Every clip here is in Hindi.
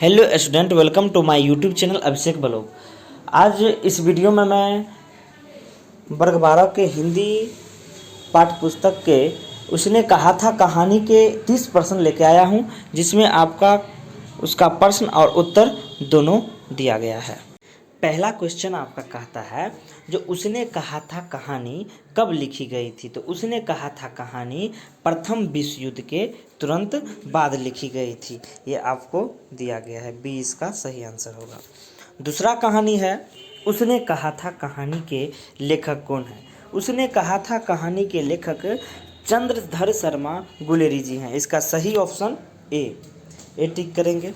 Hello student, welcome to my YouTube channel Abhishek blog. आज इस वीडियो में मैं वर्ग 12 के हिंदी पाठ्य पुस्तक के उसने कहा था कहानी के 30 प्रश्न लेके आया हूं, जिसमें आपका उसका प्रश्न और उत्तर दोनों दिया गया है। पहला क्वेश्चन आपका कहता है, जो उसने कहा था कहानी कब लिखी गई थी? तो उसने कहा था कहानी प्रथम विश्व युद्ध के तुरंत बाद लिखी गई थी। ये आपको दिया गया है, बी इसका सही आंसर होगा। दूसरा कहानी है, उसने कहा था कहानी के लेखक कौन है? उसने कहा था कहानी के लेखक चंद्रधर शर्मा गुलेरी जी हैं। इसका सही ऑप्शन ए टिक करेंगे।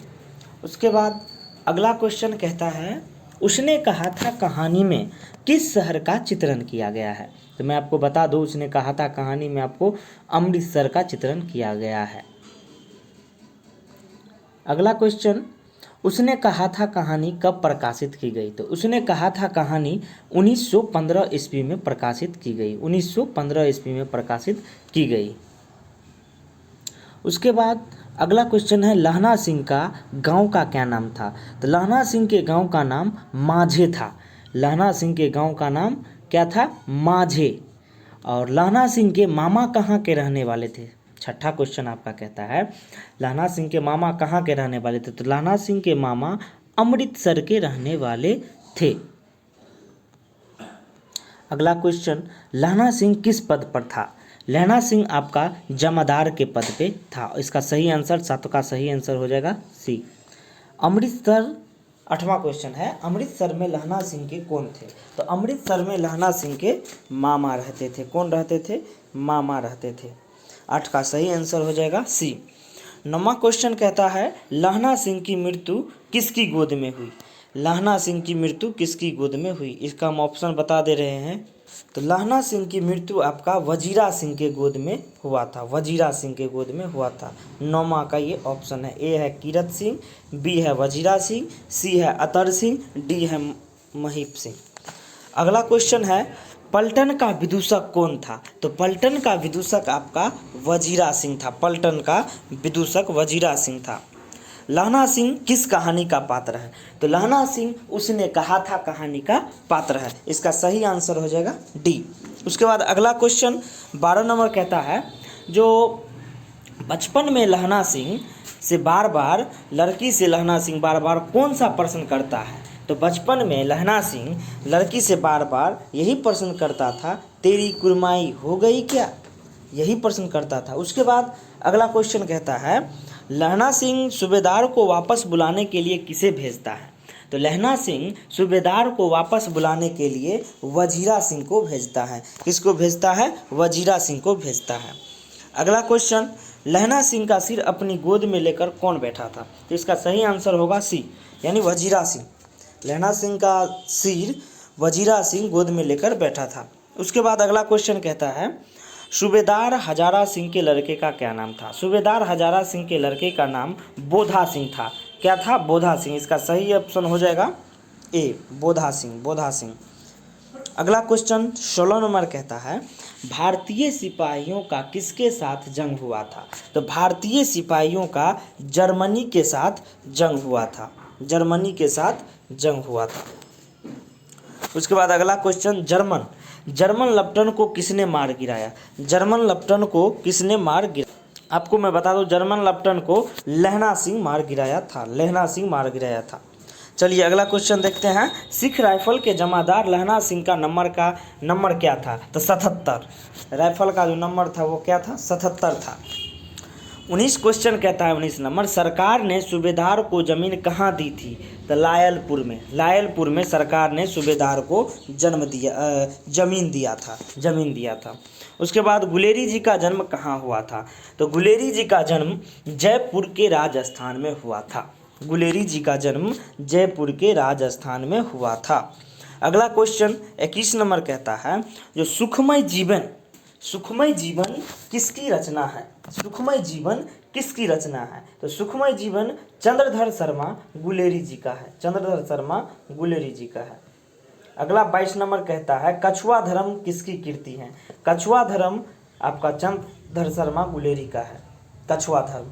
उसके बाद अगला क्वेश्चन कहता है, उसने कहा था कहानी में किस शहर का चित्रण किया गया है? तो मैं आपको बता दूं, उसने कहा था कहानी में आपको अमृतसर का चित्रण किया गया है। अगला क्वेश्चन, उसने कहा था कहानी कब प्रकाशित की गई? तो उसने कहा था कहानी 1915 ईस्वी में प्रकाशित की गई। 1915 ईस्वी में प्रकाशित की गई। उसके बाद अगला क्वेश्चन है, लहना सिंह का गांव का क्या नाम था? तो लहना सिंह के गांव का नाम माझे था। लहना सिंह के गांव का नाम क्या था? माझे। और लहना सिंह के मामा कहाँ के रहने वाले थे? छठा क्वेश्चन आपका कहता है, लहना सिंह के मामा कहाँ के रहने वाले थे? तो लहना सिंह के मामा अमृतसर के रहने वाले थे। अगला क्वेश्चन, लहना सिंह किस पद पर था? लहना सिंह आपका जमादार के पद पे था। इसका सही आंसर, सातों का सही आंसर हो जाएगा सी। अमृतसर, आठवां क्वेश्चन है, अमृतसर में लहना सिंह के कौन थे? तो अमृतसर में लहना सिंह के मामा रहते थे। कौन रहते थे? मामा रहते थे। 8 का सही आंसर हो जाएगा सी। 9वां क्वेश्चन कहता है, लहना सिंह की मृत्यु किसकी गोद में हुई? लहना सिंह की मृत्यु किसकी गोद में हुई? इसका हम ऑप्शन बता दे रहे हैं। तो लहना सिंह की मृत्यु आपका वजीरा सिंह के गोद में हुआ था। वजीरा सिंह के गोद में हुआ था। 9वां का ये ऑप्शन है। ए है कीरत सिंह, बी है वजीरा सिंह, सी है अतर सिंह, डी है महीप सिंह। अगला क्वेश्चन है, पलटन का विदूषक कौन था? तो पलटन का विदूषक आपका वजीरा सिंह था। पलटन का विदूषक वजीरा सिंह था। लहना सिंह किस कहानी का पात्र है? तो लहना सिंह उसने कहा था कहानी का पात्र है। इसका सही आंसर हो जाएगा डी। उसके बाद अगला क्वेश्चन 12 नंबर कहता है, जो बचपन में लहना सिंह से बार बार लड़की से लहना सिंह बार बार कौन सा प्रश्न करता है? तो बचपन में लहना सिंह लड़की से बार बार यही प्रश्न करता था, तेरी कुरमाई हो गई क्या? यही प्रश्न करता था। उसके बाद अगला क्वेश्चन कहता है, लहना सिंह सूबेदार को वापस बुलाने के लिए किसे भेजता है? तो लहना सिंह सूबेदार को वापस बुलाने के लिए वजीरा सिंह को भेजता है। किसको भेजता है? वजीरा सिंह को भेजता है। अगला क्वेश्चन, लहना सिंह का सिर अपनी गोद में लेकर कौन बैठा था? तो इसका सही आंसर होगा सी, यानी वजीरा सिंह। लहना सिंह का सिर वजीरा सिंह गोद में लेकर बैठा था। उसके बाद अगला क्वेश्चन कहता है, सूबेदार हजारा सिंह के लड़के का क्या नाम था? सूबेदार हजारा सिंह के लड़के का नाम बोधा सिंह था। क्या था? बोधा सिंह। इसका सही ऑप्शन हो जाएगा ए, बोधा सिंह। बोधा सिंह। अगला क्वेश्चन 16 नंबर कहता है, भारतीय सिपाहियों का किसके साथ जंग हुआ था? तो भारतीय सिपाहियों का जर्मनी के साथ जंग हुआ था। जर्मनी के साथ जंग हुआ था। उसके बाद अगला क्वेश्चन, जर्मन लेफ्टिनेंट को किसने मार गिराया? जर्मन लेफ्टिनेंट को किसने मार गिराया? आपको मैं बता दूं, जर्मन लेफ्टिनेंट को लहना सिंह मार गिराया था। लहना सिंह मार गिराया था। चलिए अगला क्वेश्चन देखते हैं, सिख राइफल के जमादार लहना सिंह का नंबर क्या था? तो 77। राइफल का जो नंबर था वो क्या था? 77 था। 19 क्वेश्चन कहता है, 19 नंबर, सरकार ने सूबेदार को जमीन कहाँ दी थी? तो लायलपुर में। लायलपुर में सरकार ने सूबेदार को जमीन दिया था। उसके बाद गुलेरी जी का जन्म कहाँ हुआ था? तो गुलेरी जी का जन्म जयपुर के राजस्थान में हुआ था। गुलेरी जी का जन्म जयपुर के राजस्थान में हुआ था। अगला क्वेश्चन 21 नंबर कहता है, जो सुखमय जीवन किसकी रचना है? सुखमय जीवन किसकी रचना है? तो सुखमय जीवन चंद्रधर शर्मा गुलेरी जी का है। चंद्रधर शर्मा गुलेरी जी का है। अगला 22 नंबर कहता है, कछुआ धर्म किसकी कीर्ति है? कछुआ धर्म आपका चंद्रधर शर्मा गुलेरी का है। कछुआ धर्म।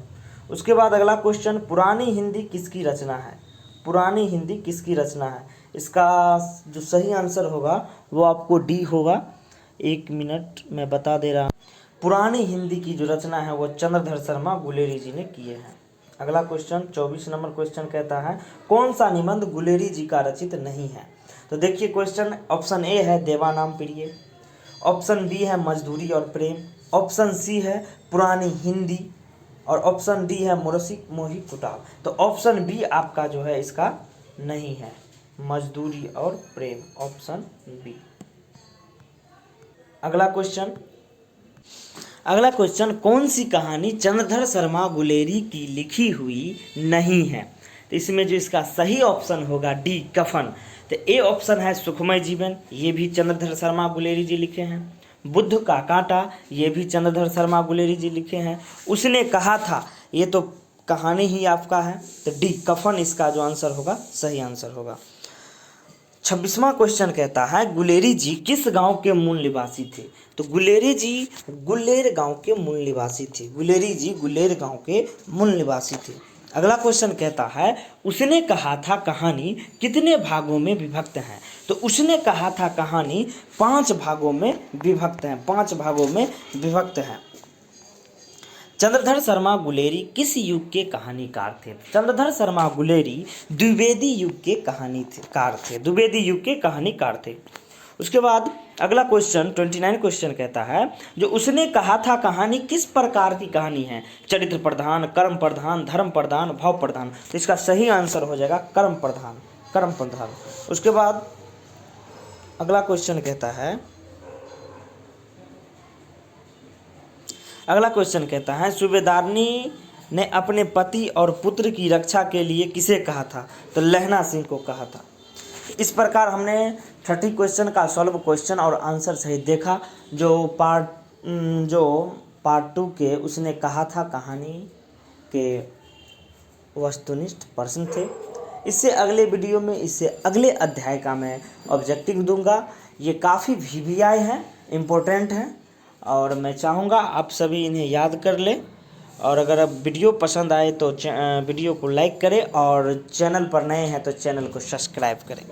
उसके बाद अगला क्वेश्चन, पुरानी हिंदी किसकी रचना है? पुरानी हिंदी किसकी रचना है? इसका जो सही आंसर होगा वो आपको डी होगा। 1 मिनट मैं बता दे रहा हूँ। पुरानी हिंदी की जो रचना है वो चंद्रधर शर्मा गुलेरी जी ने किए हैं। अगला क्वेश्चन 24 नंबर क्वेश्चन कहता है, कौन सा निबंध गुलेरी जी का रचित नहीं है? तो देखिए क्वेश्चन, ऑप्शन ए है देवानाम प्रिय, ऑप्शन बी है मजदूरी और प्रेम, ऑप्शन सी है पुरानी हिंदी, और ऑप्शन डी है मुरसी मोही कुटाव। तो ऑप्शन बी आपका जो है इसका नहीं है, मजदूरी और प्रेम, ऑप्शन बी। अगला क्वेश्चन, कौन सी कहानी चंद्रधर शर्मा गुलेरी की लिखी हुई नहीं है? तो इसमें जो इसका सही ऑप्शन होगा डी, कफन। तो ए ऑप्शन है सुखमय जीवन, ये भी चंद्रधर शर्मा गुलेरी जी लिखे हैं। बुद्ध का कांटा, ये भी चंद्रधर शर्मा गुलेरी जी लिखे हैं। उसने कहा था, ये तो कहानी ही आपका है, तो डी, कफन इसका जो आंसर होगा सही आंसर होगा। 26वां क्वेश्चन कहता है, गुलेरी जी किस गांव के मूल निवासी थे? तो गुलेरी जी गुलेर गांव के मूल निवासी थे। गुलेरी जी गुलेर गांव के मूल निवासी थे। अगला क्वेश्चन कहता है, उसने कहा था कहानी कितने भागों में विभक्त है? तो उसने कहा था कहानी 5 भागों में विभक्त है, 5 भागों में विभक्त है। चंद्रधर शर्मा गुलेरी किस युग के कहानीकार थे? चंद्रधर शर्मा गुलेरी द्विवेदी युग के कहानीकार थे, द्विवेदी युग के कहानीकार थे। उसके बाद अगला क्वेश्चन 29 क्वेश्चन कहता है, जो उसने कहा था कहानी किस प्रकार की कहानी है? चरित्र प्रधान, कर्म प्रधान, धर्म प्रधान, भाव प्रधान। तो इसका सही आंसर हो जाएगा कर्म प्रधान, कर्म प्रधान। उसके बाद अगला क्वेश्चन कहता है, सूबेदारनी ने अपने पति और पुत्र की रक्षा के लिए किसे कहा था? तो लहना सिंह को कहा था। इस प्रकार हमने 30 क्वेश्चन का सॉल्व क्वेश्चन और आंसर सहित देखा। जो पार्ट 2 के उसने कहा था कहानी के वस्तुनिष्ठ प्रश्न थे। इससे अगले वीडियो में, इससे अगले अध्याय का मैं ऑब्जेक्टिव दूंगा। ये काफ़ी VVI हैं, इम्पोर्टेंट हैं, और मैं चाहूँगा आप सभी इन्हें याद कर लें। और अगर अब वीडियो पसंद आए तो वीडियो को लाइक करें, और चैनल पर नए हैं तो चैनल को सब्सक्राइब करें।